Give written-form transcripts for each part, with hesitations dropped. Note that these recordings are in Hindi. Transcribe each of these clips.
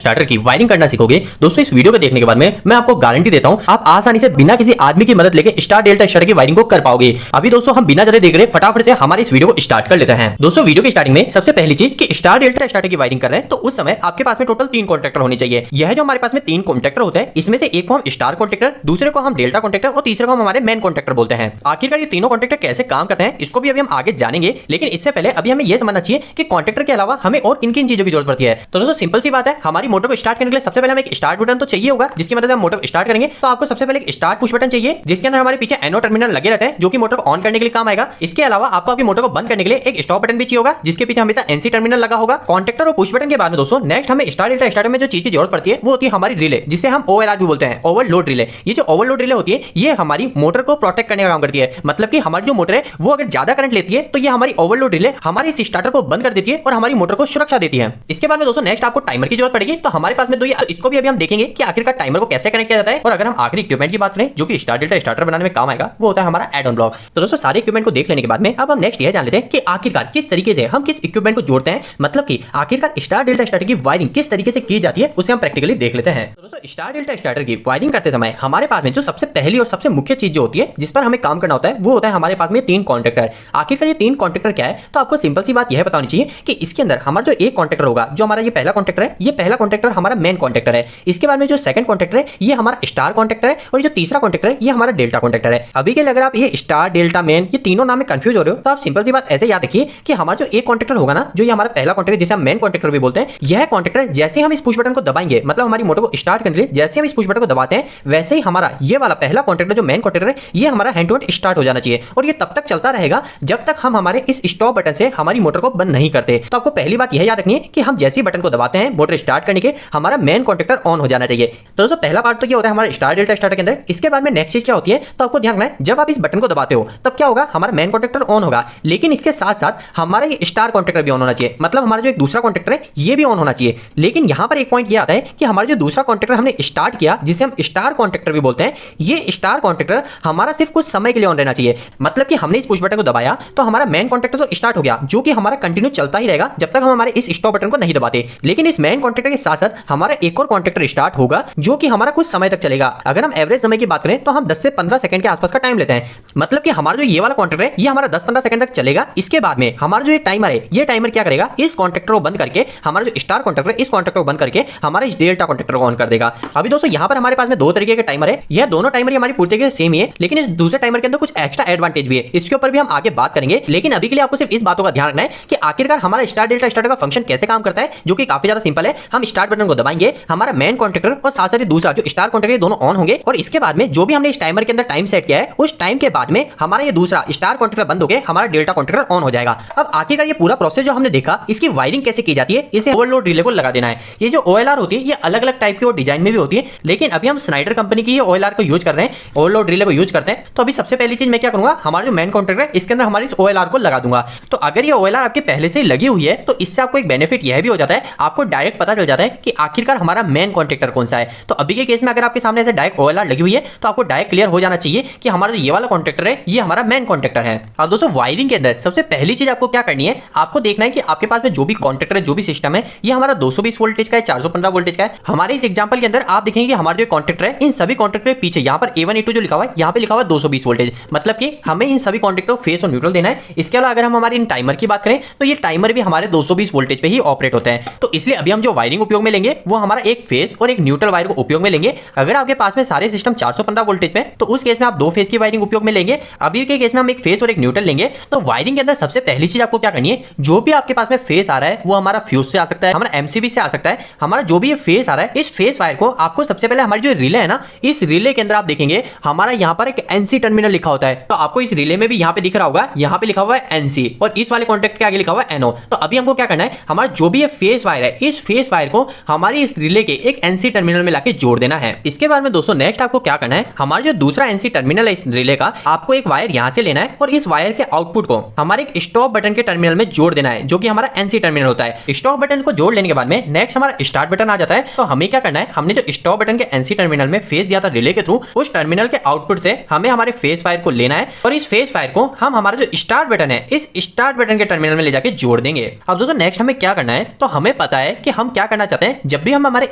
स्टार्टर की वायरिंग करना सीखोगे। दोस्तों इस वीडियो को देखने के बाद में मैं आपको गारंटी देता हूं आप आसानी से बिना किसी आदमी की मदद लेके स्टार डेल्टा स्टार्टर की वायरिंग को कर पाओगे। अभी दोस्तों हम बिना जरे देख रहे फटाफट से हमारे इस वीडियो को स्टार्ट कर लेते हैं। दोस्तों वीडियो की स्टार्टिंग में सबसे पहली चीज कि स्टार डेल्टा स्टार्टर की वायरिंग कर रहे हैं तो उस समय आपके पास में टोटल 3 कॉन्ट्रैक्टर होने चाहिए। यह जो हमारे पास में 3 कॉन्ट्रैक्टर होते हैं इसमें से एक को हम स्टार कॉन्ट्रैक्टर, दूसरे को हम डेल्टा कॉन्ट्रैक्टर और तीसरे को हम हमारे मेन कॉन्ट्रैक्टर बोलते हैं। आखिरकार ये तीनों कॉन्ट्रैक्टर कैसे काम करते हैं इसको भी अभी हम आगे जानेंगे, लेकिन इससे पहले अभी हमें यह समझना चाहिए कि कॉन्ट्रैक्टर के अलावा हमें और किन किन चीजों की जरूरत पड़ती है। तो दोस्तों सिंपल सी बात है, हमारी मोटर को स्टार्ट करने के लिए सबसे पहले हमें एक स्टार्ट बटन तो चाहिए होगा जिसकी मदद से हम मोटर को स्टार्ट करेंगे। तो आपको सबसे पहले एक स्टार्ट पुश बटन चाहिए जिसके अंदर हमारे पीछे एनो टर्मिनल लगे रहते हैं जो कि मोटर को ऑन करने के लिए काम आएगा। इसके अलावा आपको आपकी मोटर को बंद करने के लिए एक स्टॉप बटन भी चाहिए होगा जिसके पीछे हमेशा एनसी टर्मिनल लगा होगा। कॉन्ट्रैक्टर और पुश बटन के बाद में दोस्तों नेक्स्ट हमें स्टार डेल्टा स्टार्टर में जो चीज की जरूरत पड़ती है वो होती है हमारी रिले, जिसे हम ओएलआर भी बोलते हैं, ओवरलोड रिले। ये जो ओवरलोड रिले होती है ये हमारी मोटर को प्रोटेक्ट करने का काम करती है। मतलब कि हमारी जो मोटर है वो अगर ज्यादा करंट लेती है तो ये हमारी ओवरलोड रिले हमारे इस स्टार्टर को बंद कर देती है और हमारी मोटर को सुरक्षा देती है। इसके बाद में दोस्तों नेक्स्ट आपको टाइमर की जरूरत पड़ेगी। तो हमारे पास में दो इसको भी अभी हम देखेंगे कि आखिरकार टाइमर को कैसे कनेक्ट किया जाता है। और अगर हम आखिरी इक्विपमेंट की बात करें जो कि स्टार डेल्टा स्टार्टर बनाने में काम आएगा वो होता है हमारा एड ऑन ब्लॉक। तो दोस्तों सारे इक्विपमेंट को देख लेने के बाद में अब हम नेक्स्ट यह जान लेते हैं कि आखिरकार किस तरीके से हम किस इक्विपमेंट को जोड़ते हैं, मतलब कि आखिरकार स्टार डेल्टा स्टार्टर की वायरिंग किस तरीके से की जाती है उसे हम प्रैक्टिकली देख लेते हैं। तो दोस्तों स्टार डेल्टा स्टार्टर की वायरिंग करते समय हमारे पास में जो सबसे पहली और सबसे मुख्य चीज जो होती है जिस पर हमें काम करना होता है वो होता है हमारे पास में 3 कॉन्ट्रैक्टर। आखिरकार ये 3 कॉन्ट्रैक्टर क्या है, तो आपको सिंपल सी बात यह बतानी चाहिए कि इसके अंदर हमारा जो एक कॉन्ट्रैक्टर होगा, जो हमारा ये पहला कॉन्ट्रैक्टर है, ये पहला कॉन्ट्रैक्टर हमारा मेन कॉन्ट्रैक्टर है। इसके बाद में जो सेकंड कॉन्ट्रैक्टर है ये हमारा स्टार कॉन्ट्रैक्टर है और जो तीसरा कॉन्ट्रैक्टर है ये हमारा डेल्टा कॉन्ट्रैक्टर है। अभी के लिए अगर आप ये स्टार डेल्टा मेन ये तीनों नाम में कंफ्यूज हो रहे हो तो आप सिंपल सी बात ऐसे याद रखिए कि हमारा जो एक कॉन्ट्रैक्टर होगा ना, जो ये हमारा पहला कॉन्ट्रैक्टर जिसे हम मेन कॉन्ट्रैक्टर भी बोलते हैं, यह कॉन्ट्रैक्टर जैसे हम इस पुश बटन को दबाएंगे, मतलब हमारी मोटर को स्टार्ट करने के लिए जैसे हम इस पुश बटन को दबाते हैं वैसे ही हमारा ये वाला पहला कॉन्ट्रैक्टर जो मेन कॉन्ट्रैक्टर है ये हमारा हैंड टू हैंड स्टार्ट हो जाना चाहिए। और ये तब तक चलता रहेगा जब तक हम हमारे इस स्टॉप बटन से हमारी मोटर को बंद नहीं करते। तो आपको पहली बात यह याद रखनी है कि हम जैसे ही बटन को दबाते हैं मोटर स्टार्ट करने के हमारा मेन कॉन्ट्रैक्टर ऑन हो जाना चाहिए। तो दोस्तों पहला पार्ट तो ये होता है हमारा स्टार डेल्टा स्टार्टर के अंदर। इसके बाद में नेक्स्ट चीज क्या होती है, तो आपको ध्यान रखना है जब आप इस बटन को दबाते हो तब क्या होगा, हमारा मेन कॉन्ट्रैक्टर ऑन होगा, लेकिन इसके साथ साथ हमारा ये स्टार कॉन्ट्रैक्टर भी ऑन होना चाहिए। मतलब हमारा जो एक दूसरा कॉन्ट्रैक्टर है ये भी ऑन होना चाहिए। लेकिन यहां पर एक पॉइंट ये आता है कि हमारा जो दूसरा कॉन्ट्रैक्टर हमने स्टार्ट किया जिसे हम स्टार कॉन्ट्रैक्टर भी बोलते हैं, ये स्टार कॉन्ट्रैक्टर हमारा सिर्फ कुछ समय के लिए ऑन रहना चाहिए। मतलब कि हमने इस पुश बटन को दबाया तो हमारा मेन कॉन्ट्रैक्टर तो स्टार्ट हो गया जो कि हमारा कंटिन्यू चलता ही रहेगा जब तक हम हमारे इस स्टॉप बटन को नहीं दबाते। लेकिन इस मेन कॉन्ट्रैक्टर के साथ साथ हमारा एक और कॉन्ट्रैक्टर स्टार्ट होगा जो कि हमारा कुछ समय तक चलेगा। अगर हम एवरेज समय की बात करें तो हम 10 से 15 सेकंड के आसपास का टाइम लेते हैं। मतलब कि हमारा जो ये वाला कॉन्ट्रैक्टर है ये हमारा 10-15 सेकंड तक चलेगा। इसके बाद में हमारा जो ये टाइमर है ये टाइमर क्या करेगा, इस कॉन्ट्रैक्टर को बंद करके हमारा जो स्टार कॉन्ट्रैक्टर इस कॉन्ट्रैक्टर को बंद करके हमारा इस डेल्टा कॉन्ट्रैक्टर को ऑन कर देगा। अभी दोस्तों यहाँ पर हमारे पास में 2 तरीके के टाइमर है। यह दोनों टाइमर हमारी पूरी तरीके से सेम ही है, लेकिन इस दूसरे टाइमर के अंदर कुछ एक्स्ट्रा एडवांटेज भी है। इसके ऊपर भी हम आगे बात करेंगे, लेकिन अभी के लिए आपको सिर्फ इस बातों का ध्यान रखना है कि आखिरकार हमारा स्टार डेल्टा स्टार्टर का फंक्शन कैसे काम करता है, जो कि काफी ज्यादा सिंपल है। हम स्टार्ट बटन को दबाएंगे, हमारा मेन कॉन्ट्रैक्टर और साथ साथ दूसरा जो स्टार कॉन्ट्रैक्टर दोनों ऑन होंगे और इसके बाद में जो भी हमने इस टाइमर के अंदर टाइम सेट किया है उस टाइम के बाद में हमारा ये दूसरा स्टार कॉन्ट्रैक्टर बंद होकर हमारा डेल्टा कॉन्ट्रैक्टर ऑन हो जाएगा। अब आखिरकार ये पूरा प्रोसेस जो हमने देखा इसकी वायरिंग कैसे की जाती है, इसे ओवरलोड रिले को लगा देना है। ये जो ओएलआर होती है ये अलग अलग टाइप की और डिजाइन में भी होती है, लेकिन अभी हम स्नाइडर कंपनी की ओएलआर को यूज कर रहे हैं, ओवरलोड रिले को यूज करते हैं। तो अभी सबसे पहली चीज मैं क्या करूंगा, हमारा जो मेन कॉन्ट्रैक्टर है इसके अंदर हमारी इस ओएलआर को लगा दूंगा। तो अगर ये ओएलआर आपके पहले से ही लगी हुई है तो इससे आपको एक बेनिफिट यह भी हो जाता है, आपको डायरेक्ट पता चल जाता है कि आखिरकार हमारा मेन कॉन्ट्रैक्टर कौन सा है। तो अभी के केस में अगर आपके सामने ऐसे डायरेक्ट ओएलआर लगी हुई है तो आपको डायरेक्ट क्लियर हो जाना चाहिए कि हमारा जो ये वाला कॉन्ट्रैक्टर है ये हमारा मेन कॉन्ट्रैक्टर है। और दोस्तों वायरिंग के अंदर सबसे पहली चीज आपको क्या करनी है, आपको देखना है कि आपके पास में जो भी कॉन्ट्रैक्टर है, जो भी सिस्टम है, ये हमारा 220 वोल्टेज का है, 415 वोल्टेज का है। हमारे इस एग्जांपल के अंदर आप देखेंगे कि हमारा जो कॉन्ट्रैक्टर है इन सभी कॉन्ट्रैक्टर के पीछे यहाँ पर A1 A2 जो लिखा हुआ है यहाँ पे लिखा हुआ है 220 वोल्टेज। मतलब कि हमें इन सभी कॉन्ट्रैक्टर को फेस और न्यूट्रल देना है। इसके अलावा अगर हम हमारे इन टाइमर की बात करें तो ये टाइमर भी हमारे 220 वोल्टेज पे ही ऑपरेट होते हैं। तो इसलिए अभी हम जो वायरिंग उपयोग में लेंगे वो हमारा एक फेस और एक न्यूट्रल वायर को उपयोग में लेंगे। अगर आपके पास में सारे सिस्टम 415 वोल्टेज पे तो उस केस में आप 2 फेस की वायरिंग उपयोग में लेंगे। अभी के केस में हम एक फेस और एक न्यूट्रल लेंगे। तो वायरिंग के अंदर सबसे पहली चीज आपको क्या करनी है, जो भी आपके पास में फेस आ रहा है वो हमारा फ्यूज से आ सकता है, हमारा एमसीबी से आ सकता है। हमारा जो भी ये फेस आ रहा है इस फेस वायर को आपको सबसे पहले हमारी जो रिले है ना, इस रिले के अंदर आप देखेंगे हमारा यहाँ पर एक एनसी टर्मिनल लिखा होता है। तो आपको इस रिले में भी यहाँ पे दिख रहा होगा, यहाँ पे लिखा हुआ है एनसी और इस वाले कॉन्ट्रैक्ट के आगे लिखा हुआ है एनओ। तो अभी हमको क्या करना है, हमारा जो भी ये फेस वायर है इस फेस वायर को हमारी इस रिले के एक एनसी टर्मिनल में लाके जोड़ देना है। इसके बाद में दोस्तों नेक्स्ट आपको क्या करना है, हमारा जो दूसरा एनसी टर्मिनल है इस रिले का, आपको एक वायर यहाँ से लेना है और इस वायर के आउटपुट को हमारे एक स्टॉप बटन के टर्मिनल में जोड़ देना है, जो कि हमारा एनसी टर्मिनल होता है। स्टॉप बटन को जोड़ लेने के बाद में नेक्स्ट हमारा स्टार्ट बटन आ जाता है। तो हमें क्या करना है, हमने जो स्टॉप बटन के एनसी टर्मिनल में फेस दिया था रिले के थ्रू, उस टर्मिनल के आउटपुट से हमें हमारे फेस वायर को लेना है और इस फेस वायर को हम हमारा जो स्टार्ट बटन है इस स्टार्ट बटन के टर्मिनल में ले जाके जोड़ देंगे। अब दोस्तों नेक्स्ट हमें क्या करना है, तो हमें पता है कि हम क्या करना चाहते हैं। जब भी हम हमारे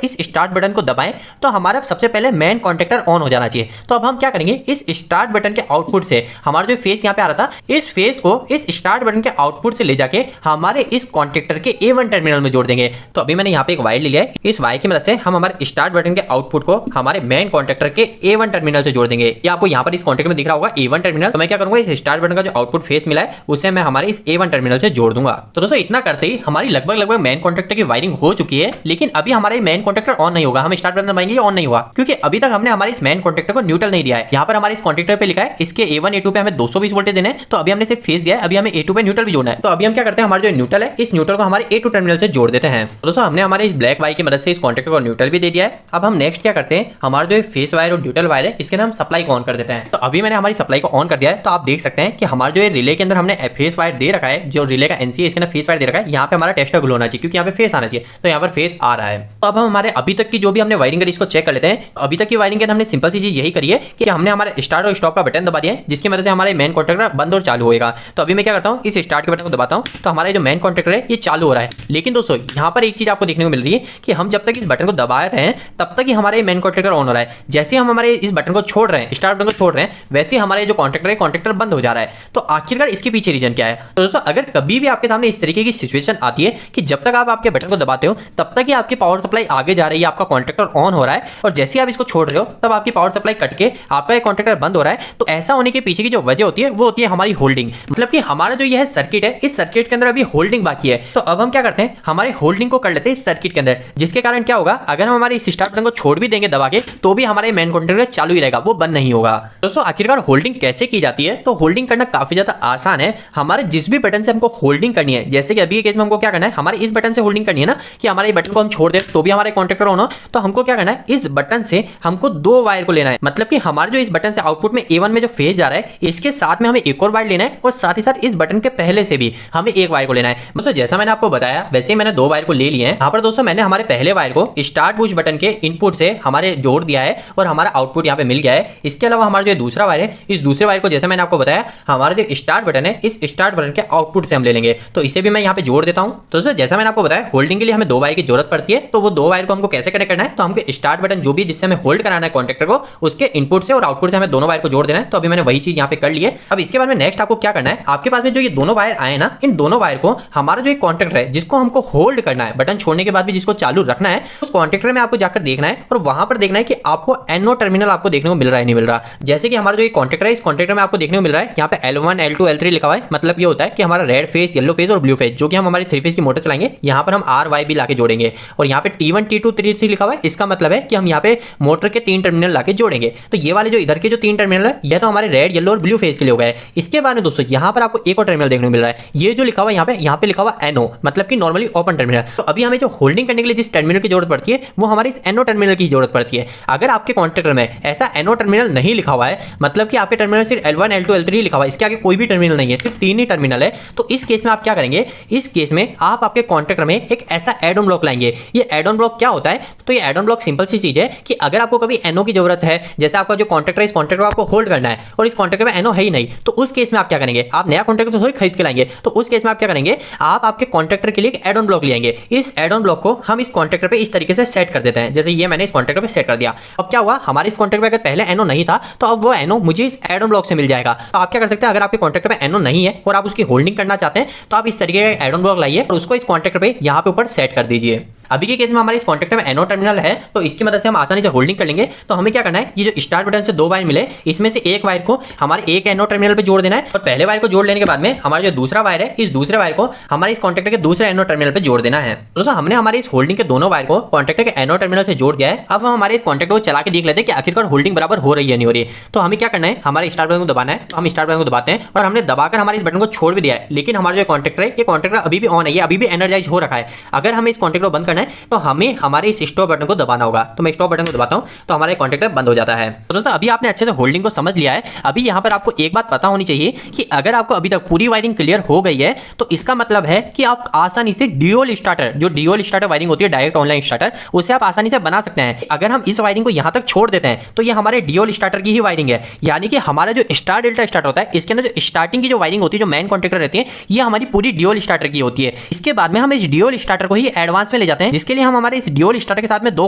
इस स्टार्ट बटन को दबाएं तो हमारा सबसे पहले मेन कॉन्टेक्टर ऑन हो जाना चाहिए। तो अब हम क्या करेंगे, इस स्टार्ट बटन के आउटपुट से हमारा जो फेस यहाँ पे आ रहा था, इस फेस को इस स्टार्ट बटन के आउटपुट से ले जाके हमारे इस कॉन्टेक्टर के A1 टर्मिनल में जोड़ देंगे। तो अभी मैंने यहाँ पे एक वायर ले लिया है, इस वायर की मदद से हम हमारे स्टार्ट बटन के आउटपुट को हमारे मेन कॉन्टेक्टर के A1 टर्मिनल से जोड़ देंगे। ये आपको यहाँ पर इस कॉन्टेक्ट में दिख रहा होगा A1 टर्मिनल। तो मैं क्या करूंगा, इस स्टार्ट बटन का जो आउटपुट फेस मिला है उसे मैं हमारे इस A1 टर्मिनल से जोड़ दूंगा। तो दोस्तों इतना करते ही हमारी लगभग मेन कॉन्टेक्टर की वायरिंग हो चुकी है, लेकिन अभी हमारे मेन कॉन्टेक्टर ऑन नहीं होगा। हम स्टार्ट बटन दबाएंगे ऑन नहीं हुआ, क्योंकि अभी तक हमने हमारे इस मेन कॉन्टेक्टर को न्यूट्रल नहीं दिया है। यहाँ पर हमारे इस कॉन्टेक्टर पे लिखा है इसके A1 A2 पे हमें 220 वोल्टेज देना है, तो अभी हमने सिर्फ फेस दिया है, अभी हमें A2 पे न्यूट्रल भी जोड़ना है। तो अभी हम क्या करते हैं, हमारा जो न्यूट्रल है इस न्यूट्रल को हमारे A2 टर्मिनल से जोड़ देते हैं। तो दोस्तों हमने हमारे इस ब्लैक वायर की मदद से इस कॉन्टेक्टर को न्यूट्रल भी दे दिया है। अब हम नेक्स्ट क्या करते हैं, हमारा जो फेस वायर और न्यूट्रल वायर है इसके अंदर हम सप्लाई को ऑन कर देते हैं। तो अभी मैंने हमारी सप्लाई को ऑन कर दिया है। तो आप देख सकते हैं कि हमारे जो रिले के अंदर हमने फेस वायर दे रखा है, जो रिले का एनसी है इसके अंदर फेस वायर दे रखा है। यहाँ पे हमारा टेस्टर ग्लो होना चाहिए, क्योंकि यहाँ पे फेस आना चाहिए, तो यहाँ पर फेस आ रहा है। तो अब हम हमारे अभी तक की जो भी हमने वायरिंग करी इसको चेक कर लेते हैं। अभी तक की वायरिंग के अंदर हमने सिंपल सी चीज यही करी है कि हमने हमारे स्टार्ट और स्टॉप का बटन दबा दिया है, जिसकी मदद से हमारे मेन कॉन्टेक्टर बंद और चालू होगा। तो अभी मैं क्या करता हूँ, इस स्टार्ट के बटन को दबाता हूँ, तो हमारा जो मेन कॉन्टेक्टर है ये चालू हो रहा है। लेकिन दोस्तों यहाँ पर एक चीज आपको देखने को मिल रही है कि हम जब तक इस बटन को दबा रहे हैं तब तक ही हमारे मेन कॉन्टेक्टर ऑन हो रहा है। जैसे हम हमारे इस बटन को छोड़ रहे हैं, स्टार्ट बटन को छोड़ रहे हैं, वैसे हमारे जो कॉन्टेक्टर है कॉन्टेक्टर बंद हो जा रहा है। तो आखिरकार इसके पीछे रीजन क्या है? तो दोस्तों अगर कभी भी आपके सामने इस तरीके की सिचुएशन आती है कि जब तक आप आपके बटन को दबाते हो तब तक ही आपकी पावर सप्लाई आगे जा रही है, आपका कॉन्टेक्टर ऑन हो रहा है, और जैसे ही आप इसको छोड़ रहे हो तब आपकी पावर सप्लाई कट के आपका ये कॉन्टेक्टर बंद हो रहा है। तो ऐसा होने के पीछे की जो वजह होती है वो होती है हमारी होल्डिंग। मतलब कि हमारा जो यह सर्किट है, इस सर्किट के अंदर अभी होल्डिंग बाकी है। तो अब हम क्या करते हैं, हमारे होल्डिंग को कर लेते हैं इस सर्किट के अंदर, जिसके कारण क्या होगा, अगर हम हमारे इस स्टार्ट बटन को छोड़ भी देंगे दबा के तो भी हमारे मेन कॉन्टेक्टर चालू ही रहेगा, वो बंद नहीं होगा। दोस्तों आखिरकार होल्डिंग कैसे की जाती है? तो होल्डिंग करना काफी ज्यादा आसान है। हमारे जिस भी बटन से हमको होल्डिंग करनी है, जैसे कि अभी के केस में हमको क्या करना है, हमारे इस बटन से होल्डिंग करनी है ना, कि हमारे बटन को हम छोड़ दे तो भी हमारे कॉन्टेक्टर ऑन हो, तो हमको क्या करना है, इस बटन से हमको दो वायर को लेना है। मतलब कि हमारे जो इस बटन से आउटपुट में A1 में जो फेज जा रहा है इसके साथ में हमें एक और वायर लेना है, और साथ ही साथ इस बटन के पहले से भी हमें एक वायर को लेना है। दोस्तों जैसा मैंने आपको बताया वैसे ही मैंने दो वायर को ले लिए हैं। यहाँ पर दोस्तों मैंने हमारे पहले वायर को स्टार्ट पुश बटन के इनपुट से हमारे जोड़ दिया है और हमारा आउटपुट यहाँ पे मिल गया है। इसके अलावा हमारा जो दूसरा वायर है, इस दूसरे वायर को जैसे मैंने आपको बताया हमारा जो स्टार्ट बटन है इस स्टार्ट बटन के आउटपुट से हम ले लेंगे। तो इसे भी मैं यहाँ पे जोड़ देता हूँ। तो दोस्तों जैसा मैंने आपको बताया होल्डिंग के लिए हमें दो वायर की जरूरत पड़ती है। तो वो दो वायर को हमको कैसे कनेक्ट करना है, तो हमको स्टार्ट बटन जो भी जिससे हमें होल्ड कराना है कॉन्टेक्टर को, उसके इनपुट से और आउटपुट से हमें दोनों वायर को जोड़ देना है। तो अभी मैंने वही चीज यहाँ पे कर ली है। अब इसके बाद में नेक्स्ट आपको क्या करना है, आपके पास में जो ये दोनों वायर आए ना, इन दोनों वायर को हमारा जो एक कॉन्टेक्टर है जिसको हमको होल्ड करना है, बटन छोड़ने के बाद भी जिसको चालू रखना है, उस कॉन्टेक्टर में आपको जाकर देखना है और वहां पर देखना है कि आपको NO टर्मिनल आपको देखने को मिल रहा है नहीं मिल रहा। जैसे कि हमारा जो कॉन्टेक्टर है इस कॉन्टेक्टर में आपको देखने को मिल रहा है यहाँ पे L1 L2 L3 लिखा हुआ है। मतलब ये होता है कि हमारा रेड फेस, येलो फेस और ब्लू फेस, जो कि हम हमारी 3 फेस की मोटर चलाएंगे, यहाँ पर हम RY भी लाके जोड़ेंगे। और यहाँ पे T1 T2 T3 लिखा हुआ है, इसका मतलब है कि हम यहाँ पे मोटर के 3 टर्मिनल लाके जोड़ेंगे। तो ये वाले जो इधर के जो 3 टर्मिनल है यह तो हमारे रेड, येलो और ब्लू फेस के लिए हो गए। इसके बाद में दोस्तों यहाँ पर आपको एक और टर्मिनल देखने को मिल रहा है, ये जो लिखा हुआ है यहाँ पे लिखा हुआ NO, मतलब कि नॉर्मली ओपन टर्मिनल। तो अभी हमें जो होल्डिंग करने के लिए जिस टर्मिनल की जरूरत पड़ती है वो हमारी इस NO टर्मिनल की जरूरत पड़ती है। अगर आपके कॉन्टेक्टर में ऐसा NO टर्मिनल नहीं लिखा हुआ है, मतलब कि आपके टर्मिनल सिर्फ L1 L2 L3 लिखा हुआ है, इसके आगे कोई भी टर्मिनल नहीं है, सिर्फ 3 ही टर्मिनल है, तो इस केस में आप क्या करेंगे, इस केस में आप आपके कॉन्टेक्टर में एक ऐसा एड ऑन ब्लॉक लाएंगे। ये एड ऑन ब्लॉक क्या होता है, तो ये एड ऑन ब्लॉक सिंपल सी चीज है कि अगर आपको कभी NO की जरूरत है, जैसे आपका जो कॉन्टेक्टर है इस कॉन्टेक्टर को आपको होल्ड करना है और इस कॉन्टेक्टर में NO है ही नहीं, तो उस केस में आप क्या करेंगे, आप नया कॉन्टेक्टर तो थोड़ी खरीद के लाएंगे, तो उस केस में आप क्या करेंगे, आप आपके कॉन्टेक्टर के लिए एक एड ऑन ब्लॉक लेंगे। इस एड ऑन ब्लॉक को हम इस कॉन्टेक्टर पे इस तरीके से सेट कर देते हैं, जैसे ये मैंने इस कॉन्टेक्टर पे सेट कर दिया। अब क्या हुआ, हमारे इस कॉन्टेक्टर पे अगर पहले NO नहीं था तो अब वो NO मुझे इस एड ऑन ब्लॉक से मिल जाएगा। तो आप क्या कर सकते हैं, अगर आपके कॉन्टेक्टर पे NO नहीं है और आप उसकी होल्डिंग करना चाहते हैं तो आप इस तरीके का एड ऑन ब्लॉक लाइए और उसको इस कॉन्टेक्टर पे यहाँ पे ऊपर सेट कर दीजिए। अभी के केस में हमारे इस कॉन्टेक्टर में NO टर्मिनल है, तो इसकी मदद से हम आसानी से होल्डिंग कर लेंगे। तो हमें क्या करना है, ये जो स्टार्ट बटन से दो वायर मिले इसमें से एक वायर को हमारे एक NO टर्मिनल पे जोड़ देना है और पहले वायर को जोड़ लेने के बाद में हमारा जो दूसरा वायर है इस दूसरे वायर को हमारे इस कॉन्टेक्टर के दूसरे NO टर्मिनल पे जोड़ देना है। दोस्तों हमने हमारे इस होल्डिंग के दोनों वायर को कॉन्टेक्टर के NO टर्मिनल से जोड़ दिया है। अब हम हमारे इस कॉन्टेक्टर को चला के देख लेते हैं कि आखिरकार होल्डिंग बराबर हो रही है नहीं हो रही है। तो हमें क्या करना है, हमारे स्टार्ट बटन को दबाना है, तो हम स्टार्ट बटन को दबाते हैं और हमने दबाकर हमारे इस बटन को छोड़ भी दिया है, लेकिन हमारा जो कॉन्टेक्टर है ये कॉन्टेक्टर अभी भी ऑन है, ये अभी भी एनर्जाइज हो रखा है। अगर हमें इस कॉन्टेक्टर को बंद करना देना है तो हमें हमारे इस स्टॉप बटन को दबाना होगा। तो मैं स्टॉप बटन को दबाता हूं तो हमारा कॉन्टैक्टर बंद हो जाता है। तो दोस्तों अभी आपने अच्छे से होल्डिंग को समझ लिया है। अभी यहाँ पर आपको एक बात पता होनी चाहिए कि अगर आपको अभी तक पूरी वायरिंग क्लियर हो गई है तो इसका मतलब है कि आप आसानी से ड्यूल स्टार्टर, जो ड्यूल स्टार्टर वायरिंग होती है डायरेक्ट ऑनलाइन स्टार्टर, उसे आप आसानी से बना सकते हैं। अगर हम इस वायरिंग को यहाँ तक छोड़ देते हैं तो ये हमारे ड्यूल स्टार्टर की ही वायरिंग है, यानी कि हमारा जो स्टार डेल्टा स्टार्टर होता है इसके अंदर जो स्टार्टिंग की जो वायरिंग होती है, जो मेन कॉन्टैक्टर रहती है, ये हमारी पूरी ड्यूल स्टार्टर की होती है। इसके बाद में हम इस ड्यूल स्टार्टर को ही एडवांस में ले जाते हैं, जिसके लिए हम हमारे इस ड्यूल स्टार्टर के साथ में दो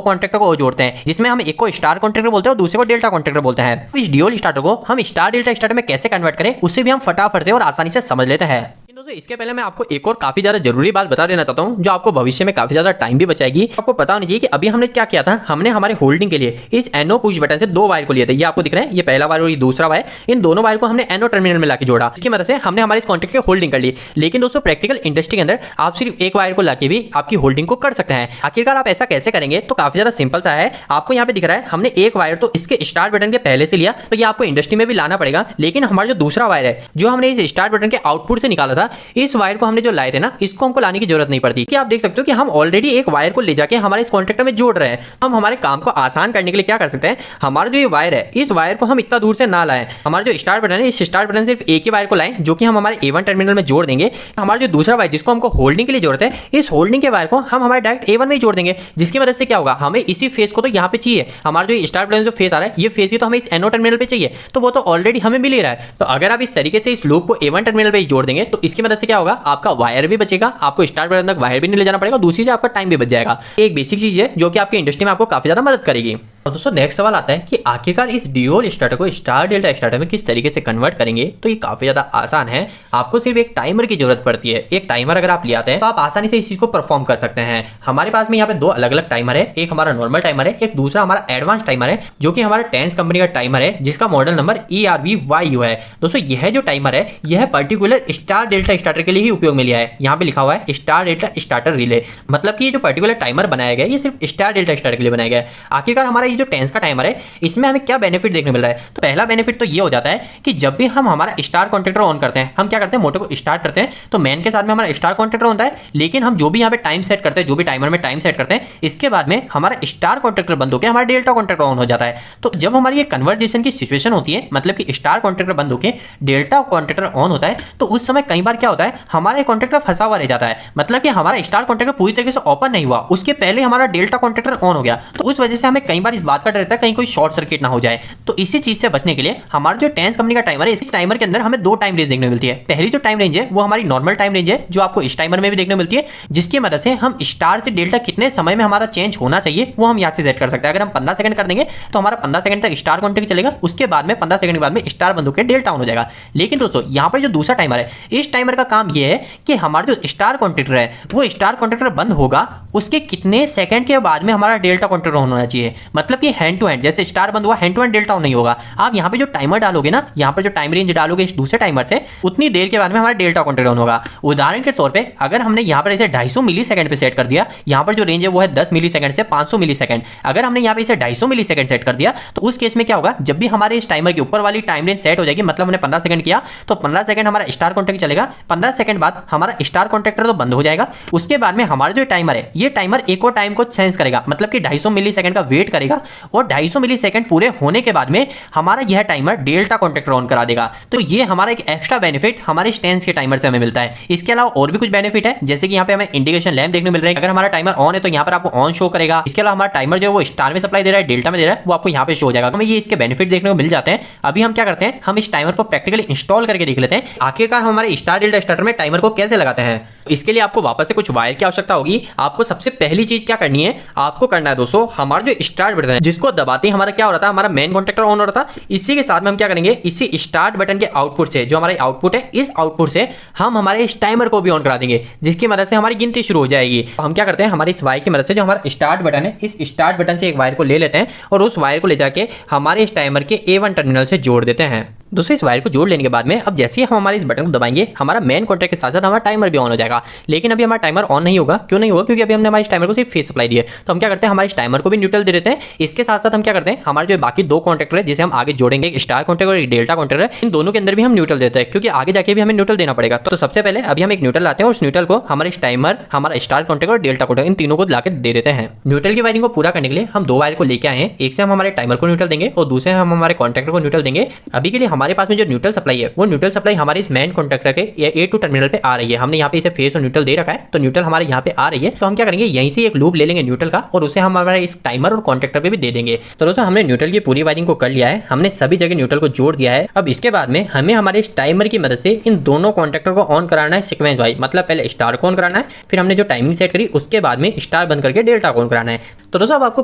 कॉन्टैक्टर को जोड़ते हैं, जिसमें हम एक को स्टार कॉन्टैक्टर बोलते हैं और दूसरे को डेल्टा कॉन्टैक्टर बोलते हैं। इस ड्यूल स्टार्टर को हम स्टार डेल्टा स्टार्टर में कैसे कन्वर्ट करें उससे भी हम फटाफट से और आसानी से समझ लेते हैं। दोस्तों इसके पहले मैं आपको एक और काफी ज्यादा जरूरी बात बता देना चाहता हूं, जो आपको भविष्य में काफी ज्यादा टाइम भी बचाएगी। आपको पता होना चाहिए कि अभी हमने क्या किया था, हमने हमारे होल्डिंग के लिए इस एनो पुश बटन से दो वायर को लिए थे। ये आपको दिख रहा है, ये पहला वायर और ये दूसरा वायर, इन दोनों वायर को हमने एनो टर्मिनल में लाके जोड़ा। इसकी मदद से हमने हमारे इस कॉन्टैक्ट की होल्डिंग कर ली। लेकिन दोस्तों प्रैक्टिकल इंडस्ट्री के अंदर आप सिर्फ एक वायर को लाके भी आपकी होल्डिंग को कर सकते हैं। आखिरकार आप ऐसा कैसे करेंगे, तो काफी ज्यादा सिंपल सा है। आपको यहाँ पे दिख रहा है हमने एक वायर तो इसके स्टार्ट बटन के पहले से लिया, तो ये आपको इंडस्ट्री में भी लाना पड़ेगा। लेकिन हमारा जो दूसरा वायर है, जो हमने इस स्टार्ट बटन के आउटपुट से निकाला था, इस वायर को हमने जो लाए थे ना, इसको हमको लाने की जरूरत नहीं पड़ती। कि आप देख सकते हो कि हम ऑलरेडी एक वायर को ले जाके हमारे इस कॉन्टैक्टर में जोड़ रहे हैं। हम हमारे काम को आसान करने के लिए क्या कर सकते हैं, हमारा जो ये वायर है, इस वायर को हम इतना दूर से ना लाएं। हमारा जो स्टार्ट बटन है, इस स्टार्ट बटन सिर्फ एक ही वायर को लाएं, जो कि हम हमारे A1 टर्मिनल में जोड़ देंगे। हमारा जो दूसरा वायर जिसको हमको होल्डिंग के लिए जरूरत है, इस होल्डिंग के वायर को हम हमारे डायरेक्ट A1 में ही जोड़ देंगे। जिसकी वजह से क्या होगा, हमें इसी फेस को तो यहाँ पे चाहिए। हमारा जो स्टार्ट बटन जो फेस आ रहा है, ये फेस ही तो हमें इस एनो टर्मिनल पे चाहिए, तो वो तो ऑलरेडी हमें मिल ही रहा है। तो अगर आप इस तरीके से इस लूप को A1 टर्मिनल पे ही जोड़ देंगे तो इसकी मदद से क्या होगा, आपका वायर भी बचेगा, आपको स्टार्ट बटन तक वायर भी नहीं ले जाना पड़ेगा, दूसरी चीज आपका टाइम भी बच जाएगा। एक बेसिक चीज है जो कि आपकी इंडस्ट्री में आपको काफी ज्यादा मदद करेगी। और दोस्तों नेक्स्ट सवाल आता है कि आखिरकार इस ड्यूल स्टार्टर को स्टार डेल्टा स्टार्टर में किस तरीके से कन्वर्ट करेंगे। तो ये काफी ज्यादा आसान है। आपको सिर्फ एक टाइमर की जरूरत पड़ती है। एक टाइमर अगर आप ले आते हैं तो आप आसानी से इस चीज को परफॉर्म कर सकते हैं। हमारे पास में यहाँ पे दो अलग अलग टाइमर है, एक हमारा नॉर्मल टाइमर है, एक दूसरा हमारा एडवांस टाइमर है, जो कि हमारा टेंस कंपनी का टाइमर है, जिसका मॉडल नंबर ERV-YU है। दोस्तों यह जो टाइमर है, यह पर्टिकुलर स्टार डेल्टा स्टार्टर के लिए ही उपयोग में लिया है। यहाँ पे लिखा हुआ है स्टार डेल्टा स्टार्टर रिले, मतलब कि ये जो पर्टिकुलर टाइमर बनाया गया है, ये सिर्फ स्टार डेल्टा स्टार्टर के लिए बनाया गया है। आखिरकार हमारा ये जो टेंस का टाइमर है, इसमें हमें क्या बेनिफिट देखने मिल रहा है। तो पहला बेनिफिट तो ये हो जाता है कि जब भी हम हमारा स्टार कॉन्टैक्टर ऑन करते हैं, हम क्या करते हैं, मोटर को स्टार्ट करते हैं तो मैन के साथ में हमारा स्टार कॉन्टैक्टर होता है। लेकिन हम जो भी यहाँ पे टाइम सेट करते हैं, जो भी टाइमर में टाइम सेट करते हैं, इसके बाद में हमारा स्टार कॉन्टैक्टर बंद होकर हमारा डेल्टा कॉन्टैक्टर ऑन हो जाता है। तो जब हमारी ये कन्वर्जेशन की सिचुएशन होती है, मतलब कि स्टार कॉन्टैक्टर बंद होकर डेल्टा कॉन्टैक्टर ऑन होता है, तो उस समय कई बार क्या होता है, हमारा कॉन्टैक्टर फंसा हुआ रह जाता है। मतलब कि हमारा स्टार कॉन्टैक्टर पूरी तरीके से ओपन नहीं हुआ, उसके पहले हमारा डेल्टा कॉन्टैक्टर ऑन हो गया। तो उस वजह से हमें कई बार इस बात का डर रहता है कहीं कोई शॉर्ट सर्किट ना हो जाए। तो इसी चीज से बचने के लिए हमारा जो टेंस कंपनी का टाइमर है, इस टाइमर के अंदर हमें दो टाइम रेंज देखने मिलती है। पहली जो टाइम रेंज है वो हमारी नॉर्मल टाइम रेंज है, जो आपको इस टाइमर में भी देखने मिलती है, जिसकी मदद से हम स्टार से डेल्टा कितने समय में हमारा चेंज होना चाहिए वो हम यहाँ से सेट कर सकते हैं। अगर हम 15 सेकंड कर देंगे तो हमारा 15 सेकंड तक स्टार कॉन्टैक्ट चलेगा, उसके बाद में 15 सेकंड के बाद में स्टार बंद होकर डेल्टा ऑन हो जाएगा। लेकिन दोस्तों यहाँ पर जो दूसरा टाइमर है, इस टाइमर का काम यह है कि हमारा जो स्टार कॉन्टैक्टर है, वो स्टार कॉन्टैक्टर बंद होगा उसके कितने सेकंड के बाद में हमारा डेल्टा कॉन्टैक्टर ऑन होना चाहिए। मतलब कि हैंड टू हैंड, जैसे स्टार बंद हुआ, hand to hand delta on नहीं होगा। आप यहाँ पे जो टाइमर डालोगे ना, यहाँ पर जो टाइम रेंज डालोगे इस दूसरे टाइमर से, उतनी देर के बाद में हमारा डेल्टा कॉन्टैक्ट ऑन होगा। उदाहरण के तौर पे अगर हमने यहाँ पर इसे 250 मिली सेकंड पे सेट कर दिया, यहाँ पर जो रेंज है वो है 10 मिली सेकंड से 500 मिली सेकंड। अगर हमने यहाँ पे इसे 250 मिली सेकंड सेट कर दिया तो उस केस में क्या होगा, जब भी हमारे इस टाइमर के ऊपर वाली टाइम रेंज सेट हो जाएगी, मतलब हमने 15 सेकंड किया तो 15 सेकंड हमारा स्टार कॉन्टैक्ट चलेगा, 15 सेकंड बाद हमारा स्टार कॉन्टैक्टर तो बंद हो जाएगा। उसके बाद में हमारा जो टाइमर है, ये टाइमर एक और टाइम को सेंस करेगा, मतलब कि 250 मिली सेकंड का वेट करेगा, और 250 मिली सेकंड पूरे होने के बाद में हमारा यह टाइमर डेल्टा कॉन्टैक्टर ऑन करा देगा। तो ये हमारा एक एक्स्ट्रा बेनिफिट हमारे टेंस के टाइमर से हमें मिलता है। इसके अलावा और भी कुछ बेनिफिट है, जैसे कि यहाँ पे हमें इंडिकेशन लैंप देखने मिल रहा है। अगर हमारा टाइमर ऑन है तो यहाँ पर आपको ऑन शो करेगा। इसके अलावा हमारा टाइमर जो है वो स्टार में सप्लाई दे रहा है, डेल्टा में दे रहा है, वो आपको यहाँ पे शो हो जाएगा। हमें ये इसके बेनिफिट देखने को मिल जाते हैं। अभी हम क्या करते हैं, हम इस टाइमर को प्रैक्टिकली इंस्टॉल करके देख लेते हैं आखिरकार हमारे स्टार डेल्टा स्टार्टर में टाइमर को कैसे लगाते हैं। इसके लिए आपको वापस से कुछ वायर की आवश्यकता होगी। आपको सबसे पहली चीज क्या करनी है, आपको करना है दोस्तों, हमारा जो स्टार्ट बटन है, जिसको दबाते ही हमारा क्या हो रहा था, हमारा मेन कॉन्टैक्टर ऑन हो रहा था, इसी के साथ में हम क्या करेंगे, इसी स्टार्ट बटन के आउटपुट से, जो हमारा आउटपुट है, इस आउटपुट से हम हमारे इस टाइमर को भी ऑन करा देंगे, जिसकी मदद से हमारी गिनती शुरू हो जाएगी। हम क्या करते हैं, हमारी इस वायर की मदद से, जो हमारा स्टार्ट बटन है, इस स्टार्ट बटन से एक वायर को ले लेते हैं और उस वायर को ले जाके हमारे इस टाइमर के A1 टर्मिनल से जोड़ देते हैं। दोस्तों इस वायर को जोड़ लेने के बाद में अब जैसे ही हम हमारे इस बटन को दबाएंगे हमारा मेन कॉन्टैक्ट के साथ साथ हमारा टाइमर भी ऑन हो जाएगा। लेकिन अभी हमारा टाइमर ऑन नहीं होगा, क्यों नहीं होगा? क्योंकि अभी हमने हमारे टाइमर को सिर्फ फेस सप्लाई दी है। तो हम क्या करते हैं, हमारे टाइमर को भी न्यूट्रल दे देते हैं। इसके साथ साथ हम क्या करते हैं, हमारे जो बाकी दो कॉन्टैक्टर है जिसे हम आगे जोड़ेंगे, एक स्टार कॉन्टैक्ट और एक डेल्टा कॉन्टैक्टर है, इन दोनों के अंदर भी हम न्यूट्रल देते हैं, क्योंकि आगे जाके भी हमें न्यूट्रल देना पड़ेगा। तो सबसे पहले अभी हम एक न्यूट्रल लाते हैं और उस न्यूट्रल को हमारे टाइमर, हमारा स्टार कॉन्टैक्ट और डेल्टा कॉन्टैक्ट, इन तीनों को लाकर दे देते हैं। न्यूट्रल की वायरिंग को पूरा करने के लिए हम दो वायर को लेके आए हैं। एक से हम हमारे टाइमर को न्यूट्रल देंगे और दूसरे हम हमारे कॉन्टैक्टर को न्यूट्रल देंगे। अभी के लिए हमारे पास में जो न्यूट्रल सप्लाई है वो न्यूट्रल सप्लाई हमारे इस मेन कॉन्टैक्टर के A2 टर्मिनल पे आ रही है। हमने यहाँ पे इसे फेस और न्यूट्रल दे रखा है, तो न्यूट्रल हमारे यहाँ पे आ रही है। तो हम क्या करेंगे, यहीं से एक लूप ले लेंगे न्यूट्रल का और उसे हम हमारे इस टाइमर और कॉन्टैक्टर पे भी दे देंगे। तो दोस्तों हमने न्यूट्रल की पूरी वायरिंग को कर लिया है, हमने सभी जगह न्यूट्रल को जोड़ दिया है। अब इसके बाद में हमें हमारे इस टाइमर की मदद से इन दोनों कॉन्टैक्टर को ऑन कराना है सीक्वेंस वाइज। मतलब पहले स्टार को ऑन कराना है, फिर हमने जो टाइमिंग सेट करी उसके बाद में स्टार बंद करके डेल्टा को ऑन कराना है। तो दोस्तों अब आपको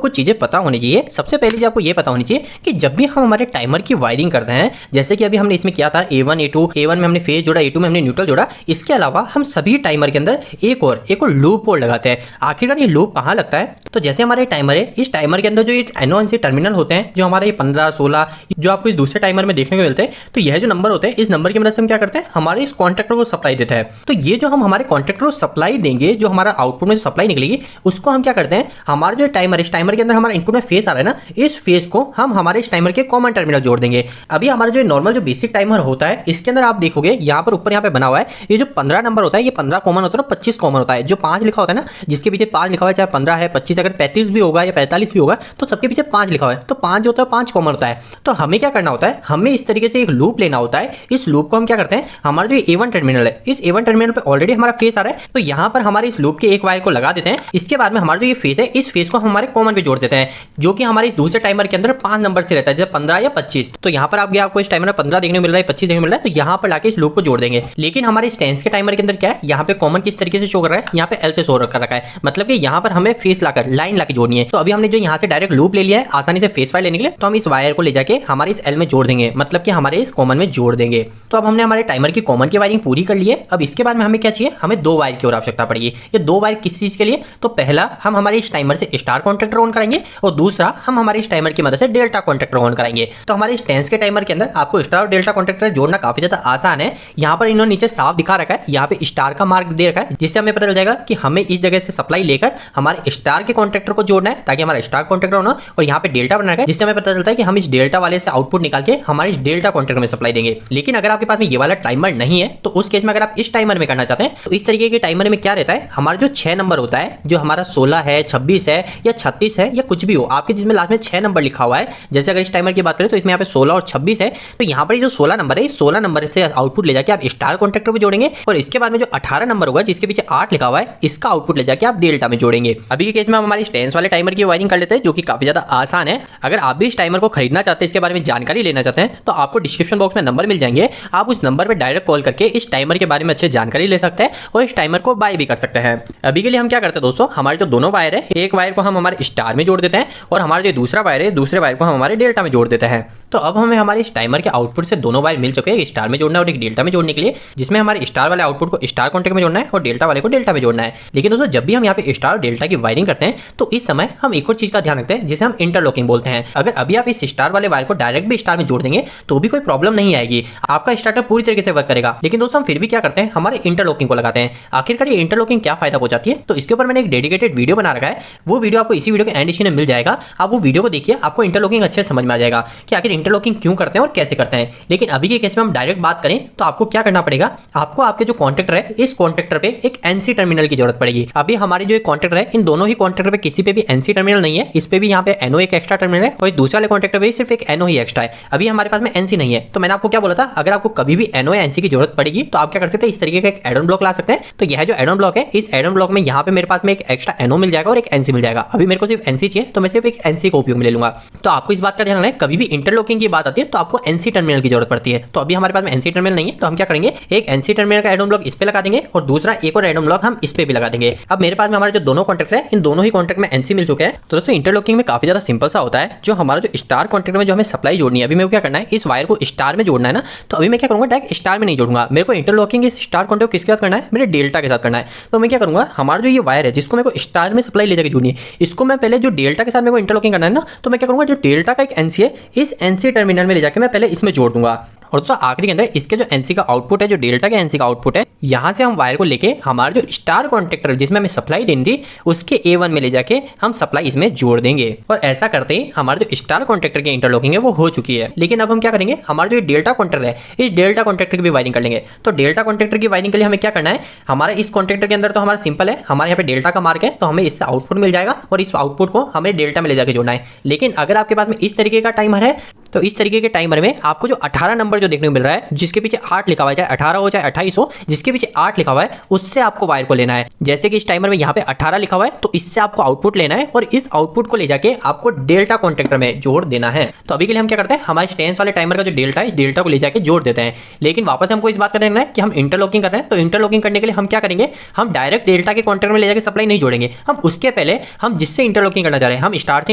कुछ चीजें पता होनी चाहिए। सबसे पहले चीज आपको ये पता होनी चाहिए कि जब भी हम हमारे टाइमर की वायरिंग करते हैं, जैसे कि अभी हमने इसमें किया था A1 A2 में हमने फेज जोड़ा, A2 में हमने न्यूट्रल जोड़ा, इसके अलावा हम सभी टाइमर के अंदर एक और लूप पोल लगाते हैं। आखिरकार ये लूप कहाँ लगता है, तो जैसे हमारे टाइमर है, इस टाइमर के अंदर जो ये NONC टर्मिनल होते हैं, जो हमारे 15 16 जो आपको इस दूसरे टाइमर में देखने को मिलते हैं, तो यह जो नंबर होते हैं, इस नंबर की मदद से हम क्या करते हैं, हमारे इस कॉन्टैक्टर को सप्लाई देते हैं। तो ये जो हम हमारे कॉन्टैक्टर को सप्लाई देंगे, जो हमारा आउटपुट में जो सप्लाई निकलेगी, उसको हम क्या करते हैं, हमारा जो टाइमर, इस टाइमर के अंदर हमारा इनपुट में फेस आ रहा है ना, इस फेस को हम हमारे इस टाइमर के कॉमन टर्मिनल जोड़ देंगे। अभी हमारा जो नॉर्मल जो बेसिक टाइमर होता है, इसके अंदर आप देखोगे यहाँ पर ऊपर यहाँ पे बना हुआ है, ये जो 15 नंबर होता है, ये 15 कॉमन होता है और 25 कॉमन होता है। जो 5 लिखा होता है ना, जिसके पीछे 5 लिखा हुआ है, चाहे 15 है, 25, अगर 35 भी होगा या 45 भी होगा, तो सबके पीछे 5 लिखा हुआ है, तो 5 जो होता है 5 कॉमन होता है। तो हमें क्या करना होता है, हमें इस तरीके से एक लूप लेना होता है। इस लूप को हम क्या करते हैं, हमारा जो A1 टर्मिनल है, इस A1 टर्मिनल पे ऑलरेडी हमारा फेस आ रहा है, तो यहाँ पर हमारे इस लूप के एक वायर को लगा देते हैं। इसके बाद में हमारा जो ये फेस है, इस फेस को हम हमारे कॉमन पे जोड़ देते हैं, जो कि हमारे दूसरे टाइमर के अंदर 5 नंबर से रहता है, जैसे 15 या 25। तो यहाँ पर आपको इस टाइमर में 15 देखने को मिल रहा है, 25 देखने को मिल रहा है, तो यहाँ पर लाके इस लूप को जोड़ देंगे। लेकिन हमारे स्टेंस के टाइमर के अंदर क्या है, यहाँ पे कॉमन किस तरीके से शो कर रहा है, यहाँ पे L से शो कर रखा है, मतलब कि यहाँ पर हमें फेस लाकर लाइन लाके जोड़नी है। तो अभी हमने जो यहाँ से डायरेक्ट लूप ले लिया है आसानी से फेस वायर लेने के लिए, तो हम इस वायर को ले जाके हमारे इस L में जोड़ देंगे, मतलब कि हमारे इस कॉमन में जोड़ देंगे। तो अब हमने हमारे टाइमर की कॉमन की वायरिंग पूरी कर ली है। अब इसके बाद में हमें क्या चाहिए, हमें दो वायर की और आवश्यकता पड़ेगी। ये दो वायर किस चीज के लिए, तो पहला हम हमारे इस टाइमर से स्टार कॉन्टैक्टर ऑन कराएंगे और दूसरा हम हमारे इस टाइमर की मदद से डेल्टा कॉन्टैक्टर ऑन कराएंगे। तो हमारे इस टेंस के टाइमर के अंदर आपको स्टार और डेल्टा कॉन्टैक्टर जोड़ना काफी ज्यादा आसान है। यहाँ पर इन्होंने नीचे साफ दिखा रखा है, यहाँ पे स्टार का मार्क दे रखा है, जिससे हमें पता चल जाएगा कि हमें इस जगह से सप्लाई लेकर हमारे स्टार के कॉन्टैक्टर को जोड़ना है, ताकि हमारा स्टार कॉन्टैक्टर होना, और यहाँ पे डेल्टा बना रखा है, जिससे हमें पता चलता है कि हम इस डेल्टा वाले से आउटपुट निकाल के हमारे इस डेल्टा कॉन्टैक्टर में सप्लाई देंगे। लेकिन अगर आपके पास में ये वाला टाइमर नहीं है, तो उस केस में अगर आप इस टाइमर में करना चाहते हैं, तो इस तरीके के टाइमर में क्या रहता है, हमारा जो 6 नंबर होता है, जो हमारा 16 है, 26 है या 36 है या कुछ भी हो आपके, जिसमें लास्ट में 6 नंबर लिखा हुआ है। जैसे अगर इस टाइमर की बात करें तो इसमें यहाँ पे 16 और 26 है, तो यहाँ पर जो 16 नंबर है, इस 16 नंबर से आउटपुट ले जाके आप स्टार कॉन्टैक्टर में जोड़ेंगे, और इसके बाद में जो 18 नंबर होगा जिसके पीछे 8 लिखा हुआ है, इसका आउटपुट ले जाके आप डेल्टा में जोड़ेंगे। अभी के केस में हम हमारी स्टेंस वाले टाइमर की वायरिंग कर लेते हैं, जो कि काफी ज्यादा आसान है। अगर आप भी इस टाइमर को खरीदना चाहते हैं, इसके बारे में जानकारी लेना चाहते हैं, तो आपको डिस्क्रिप्शन बॉक्स में नंबर मिल जाएंगे, आप उस नंबर पर डायरेक्ट कॉल करके इस टाइमर के बारे में अच्छे जानकारी ले सकते हैं और इस टाइमर को बाय भी कर सकते हैं। अभी के लिए हम क्या करते हैं दोस्तों, हमारे जो दोनों वायर है, एक वायर को हम हमारे स्टार में जोड़ देते हैं और हमारा जो दूसरा वायर है, दूसरे वायर को हम हमारे डेल्टा में जोड़ देते हैं। तो अब हमें हमारे इस टाइमर के आउटपुट से दोनों वायर मिल चुके हैं, स्टार में जोड़ना है और एक डेल्टा में जोड़ने के लिए, जिसमें हमारे स्टार वाले आउटपुट को स्टार कॉन्टैक्ट में जोड़ना है और डेल्टा वाले को डेल्टा में जोड़ना है। लेकिन दोस्तों जब भी हम यहाँ पे स्टार और डेल्टा की वायरिंग करते हैं, तो इस समय हम एक और चीज का ध्यान रखते हैं, जिसे हम इंटरलॉकिंग बोलते हैं। अगर अभी आप इस स्टार वाले वायर को डायरेक्ट भी स्टार में जोड़ देंगे तो भी कोई प्रॉब्लम नहीं आएगी, आपका स्टार्टर पूरी तरीके से वर्क करेगा। लेकिन दोस्तों हम फिर भी क्या करते हैं, हमारे इंटरलॉकिंग को लगाते हैं। आखिरकार ये इंटरलॉकिंग क्या फायदा पहुंचाती है, तो इसके ऊपर मैंने एक डेडिकेटेड वीडियो बना रखा है, वो वीडियो आपको इसी वीडियो के एंड में मिल जाएगा। आप वो वीडियो को देखिए, आपको इंटरलॉकिंग अच्छे से समझ में आ जाएगा कि आखिर इंटरलॉकिंग क्यों करते हैं और कैसे करते हैं। लेकिन अभी के केस में हम डायरेक्ट बात करें तो आपको क्या करना पड़ेगा, आपको आपके जो कॉन्टैक्टर है, इस कॉन्टैक्टर पे एक NC टर्मिनल की जरूरत पड़ेगी। अभी हमारे जो कॉन्टैक्टर है, इन दोनों ही कॉन्टैक्टर पे किसी पे भी NC टर्मिनल नहीं है, इस पे भी यहाँ पे NO एक एक्स्ट्रा टर्मिनल है और दूसरे वाले कॉन्टैक्टर पे सिर्फ एक NO ही एक्स्ट्रा है। अभी हमारे पास में NC नहीं है, तो मैंने आपको क्या बोला था, अगर आपको कभी भी NO या NC की जरूरत पड़ेगी तो आप क्या कर सकते हैं, इस तरीके का एक एड ऑन ब्लॉक ला सकते हैं। तो यह जो एड ऑन ब्लॉक है, इस एड ऑन ब्लॉक में यहाँ पे मेरे पास में एक एक्स्ट्रा NO मिल जाएगा और एक NC मिल जाएगा। अभी मेरे को सिर्फ NC चाहिए, तो मैं सिर्फ एक NC को उपयोग में ले लूंगा। तो आपको इस बात का ध्यान रखना है, कभी भी इंटरलॉकिंग की बात आती है तो आपको NC टर्मिनल की जरूरत पड़ती है। तो अभी हमारे पास में NC टर्मिनल नहीं है, तो हम क्या करेंगे, एक NC टर्मिनल का एड ऑन ब्लॉक इस पे लगा देंगे और दूसरा एक और एड ऑन ब्लॉक हम इस पे भी लगा देंगे। अब मेरे पास में हमारे जो दोनों कॉन्टैक्ट है, इन दोनों ही कॉन्टैक्ट में NC मिल चुके हैं। तो दोस्तों इंटरलॉकिंग में काफी ज्यादा सिंपल सा होता है। जो हमारा जो स्टार कॉन्टैक्ट में जो हमें सप्लाई जोड़नी है, अभी मेरे को क्या करना है, इस वायर को स्टार में जोड़ना है ना, तो अभी मैं क्या करूंगा, डायरेक्ट स्टार में नहीं जोड़ूंगा। मेरे को इंटरलॉकिंग इस स्टार कॉन्टैक्ट किसके साथ करना है, मेरे डेल्टा के साथ करना है। तो मैं क्या करूंगा, हमारा जो ये वायर है जिसको मेरे को स्टार में सप्लाई ले जाके जोड़नी है, इसको मैं पहले जो डेल्टा के साथ मेरे को इंटरलॉकिंग करना है ना, तो मैं क्या करूंगा, जो डेल्टा का एक NC है, इस NC टर्मिनल में ले जाके मैं पहले इसमें जोड़ दूंगा और दोस्तों आखिरी के अंदर इसके जो एनसी का आउटपुट है, जो डेल्टा के एनसी का आउटपुट है, यहाँ से हम वायर को लेके हमारा जो स्टार कॉन्ट्रैक्टर जिसमें हमें सप्लाई देनी थी उसके A1 में ले जाके हम सप्लाई इसमें जोड़ देंगे। और ऐसा करते ही हमारा जो स्टार कॉन्ट्रैक्टर की इंटरलॉकिंग है वो हो चुकी है। लेकिन अब हम क्या करेंगे, हमारा जो डेल्टा कॉन्ट्रैक्टर है, इस डेल्टा कॉन्ट्रैक्टर की भी वायरिंग कर लेंगे। तो डेल्टा कॉन्ट्रैक्टर की वायरिंग के लिए हमें क्या करना है, हमारा इस कॉन्ट्रैक्टर के अंदर तो हमारा सिंपल है, हमारे यहाँ पे डेल्टा का मार्क है, तो हमें इससे आउटपुट मिल जाएगा और इस आउटपुट को हमें डेल्टा में ले जाके जोड़ना है। लेकिन अगर आपके पास में इस तरीके का टाइमर है, तो इस तरीके के टाइमर में आपको जो 18 नंबर जो देखने को मिल रहा है, जिसके पीछे 8 लिखा हुआ है, चाहे 18 हो चाहे 28 हो, जिसके पीछे 8 लिखा हुआ है, उससे आपको वायर को लेना है। जैसे कि इस टाइमर में यहाँ पे 18 लिखा हुआ है, तो इससे आपको आउटपुट लेना है और इस आउटपुट को ले जाके आपको डेल्टा कॉन्ट्रैक्टर में जोड़ देना है। तो अभी के लिए हम क्या करते हैं, हमारे स्टेंस वाले टाइमर का जो डेल्टा है, इस डेल्टा को ले जाके जोड़ देते हैं। लेकिन वापस हमको इस बात का देखना है कि हम इंटरलॉकिंग कर रहे हैं, तो इंटरलॉकिंग करने के लिए हम क्या करेंगे, हम डायरेक्ट डेल्टा के कॉन्ट्रैक्टर में ले जाके सप्लाई नहीं जोड़ेंगे। हम उसके पहले हम जिससे इंटरलॉकिंग करना चाह रहे हैं, हम स्टार से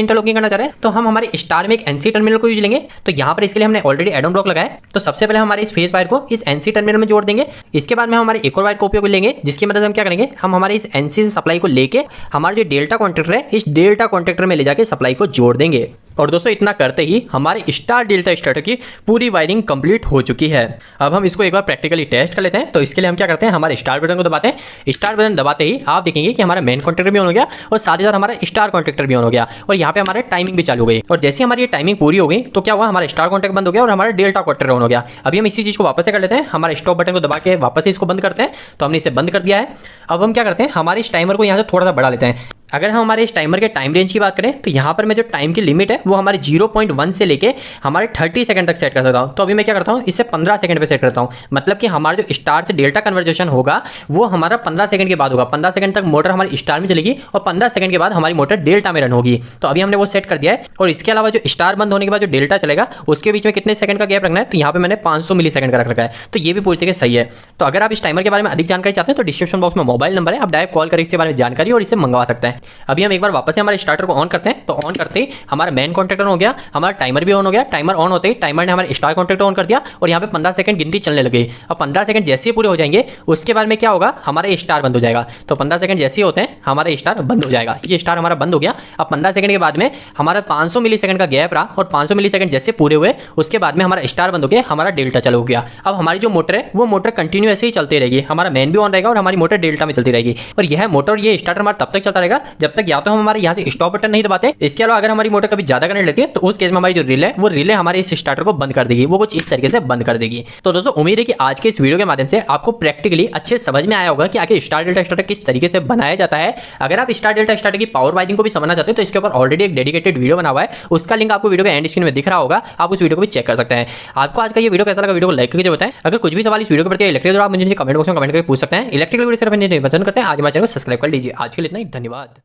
इंटरलॉकिंग करना चाह रहे हैं, तो हम हमारे स्टार में एक एनसी टर्मिनल को यूज लेंगे। तो यहाँ पर इसके लिए हमने ऑलरेडी एड ऑन ब्लॉक लगाया। तो सबसे पहले हमारे इस फेस वायर को इस एनसी टर्मिनल में जोड़ देंगे। इसके बाद में हमारे एक और वायर का उपयोग लेंगे, जिसकी मदद से हम क्या करेंगे, हम हमारे इस एनसी से सप्लाई को लेके हमारे जो डेल्टा कॉन्ट्रैक्टर है, इस डेल्टा कॉन्ट्रैक्टर में ले जाके सप्लाई को जोड़ देंगे। और दोस्तों इतना करते ही हमारे स्टार डेल्टा स्टार्टर की पूरी वायरिंग कंप्लीट हो चुकी है। अब हम इसको एक बार प्रैक्टिकली टेस्ट कर लेते हैं। तो इसके लिए हम क्या करते हैं, हमारे स्टार बटन को दबाते हैं। स्टार बटन दबाते ही आप देखेंगे कि हमारा मेन कॉन्ट्रैक्टर भी ऑन हो गया और साथ ही साथ हमारा स्टार कॉन्ट्रैक्टर भी ऑन हो गया और यहाँ पे हमारे टाइमिंग भी चालू हो गई। और जैसे हमारी ये टाइमिंग पूरी हो गई तो क्या हुआ, हमारा स्टार कॉन्ट्रैक्ट बंद हो गया और हमारा डेल्टा कॉन्ट्रैक्टर ऑन हो गया। अभी हम इसी चीज को वापस से कर लेते हैं। हमारे स्टॉप बटन को दबा के वापस से इसको बंद करते हैं। तो हमने इसे बंद कर दिया है। अब हम क्या करते हैं, हमारे इस टाइमर को यहाँ से थोड़ा सा बढ़ा लेते हैं। अगर हम हमारे इस टाइमर के टाइम रेंज की बात करें तो यहाँ पर मैं जो टाइम की लिमिट है वो हमारे 0.1 से लेके हमारे 30 सेकंड तक सेट कर सकता हूँ। तो अभी मैं क्या करता हूँ, इसे 15 सेकंड पे सेट करता हूँ। मतलब कि हमारा जो स्टार से डेल्टा कन्वर्जेशन होगा वो हमारा 15 सेकंड के बाद होगा। 15 सेकंड तक मोटर हमारी स्टार में चलेगी और 15 सेकंड के बाद हमारी मोटर डेल्टा में रन होगी। तो अभी हमने वो सेट कर दिया है। और इसके अलावा जो स्टार बंद होने के बाद जो डेल्टा चलेगा उसके बीच में कितने सेकंड का गैप रखना है, तो यहाँ पे मैंने 500 मिली सेकंड का रख रखा है। तो ये भी पूरी तरीके से सही है। तो अगर आप इस टाइमर के बारे में अधिक जानकारी चाहते हैं तो डिस्क्रिप्शन बॉक्स में मोबाइल नंबर है, आप डायरेक्ट कॉल करके इसके बारे में जानकारी और इसे मंगवा सकते हैं। अभी हम एक बार वापस से हमारे स्टार्टर को ऑन करते हैं। तो ऑन करते ही हमारा मेन कॉन्ट्रैक्टर हो गया, हमारा टाइमर भी ऑन हो गया। टाइमर ऑन होते ही टाइमर ने हमारे स्टार कॉन्ट्रैक्टर ऑन कर दिया और यहाँ पे 15 सेकंड गिनती चलने लगी। अब 15 सेकंड जैसे ही पूरे हो जाएंगे उसके बाद में क्या होगा, हमारा स्टार बंद हो जाएगा। तो 15 सेकंड जैसे ही होते हैं हमारा स्टार बंद हो जाएगा। ये स्टार हमारा बंद हो गया। अब 15 सेकंड के बाद में हमारा 500 मिली सेकंड का गैप रहा और 500 मिली सेकंड जैसे पूरे हुए उसके बाद में हमारा स्टार बंद हो गया, हमारा डेल्टा चालू हो गया। अब हमारी जो मोटर है वो मोटर कंटिन्यू ऐसे ही चलती रहेगी। हमारा मेन भी ऑन रहेगा और हमारी मोटर डेल्टा में चलती रहेगी। और यह मोटर, ये स्टार्टर हमारा तब तक चलता रहेगा जब तक या तो हम हमारे यहाँ से स्टॉप बटन नहीं दबाते। इसके अलावा अगर हमारी मोटर कभी ज्यादा करंट लेती है तो उस केस में हमारी जो रिले है वो रिले हमारे इस स्टार्टर को बंद कर देगी। वो कुछ इस तरीके से बंद कर देगी। तो दोस्तों उम्मीद है कि आज के इस वीडियो के माध्यम से आपको प्रैक्टिकली अच्छे समझ में आया होगा कि आखिर स्टार डेल्टा स्टार्टर किस तरीके से बनाया जाता है। अगर आप स्टार डेल्टा स्टार्टर की पावर वायरिंग को भी समझना चाहते हैं तो इसके ऊपर ऑलरेडी एक डेडिकेटेड वीडियो बना हुआ है। उसका लिंक आपको वीडियो के एंड स्क्रीन में दिख रहा होगा, आप उस वीडियो को भी चेक कर सकते हैं। आपको आज का ये वीडियो कैसा लगा, वीडियो को लाइक करके बताएं। अगर कुछ भी सवाल इस वीडियो के प्रति इलेक्ट्रिकल आप मुझे कमेंट बॉक्स में कमेंट करके पूछ सकते हैं। इलेक्ट्रिकल वीडियो सिर्फ पसंद करते हैं, आज हमारे चैनल को सब्सक्राइब कर लीजिए। आज के लिए इतना ही, धन्यवाद।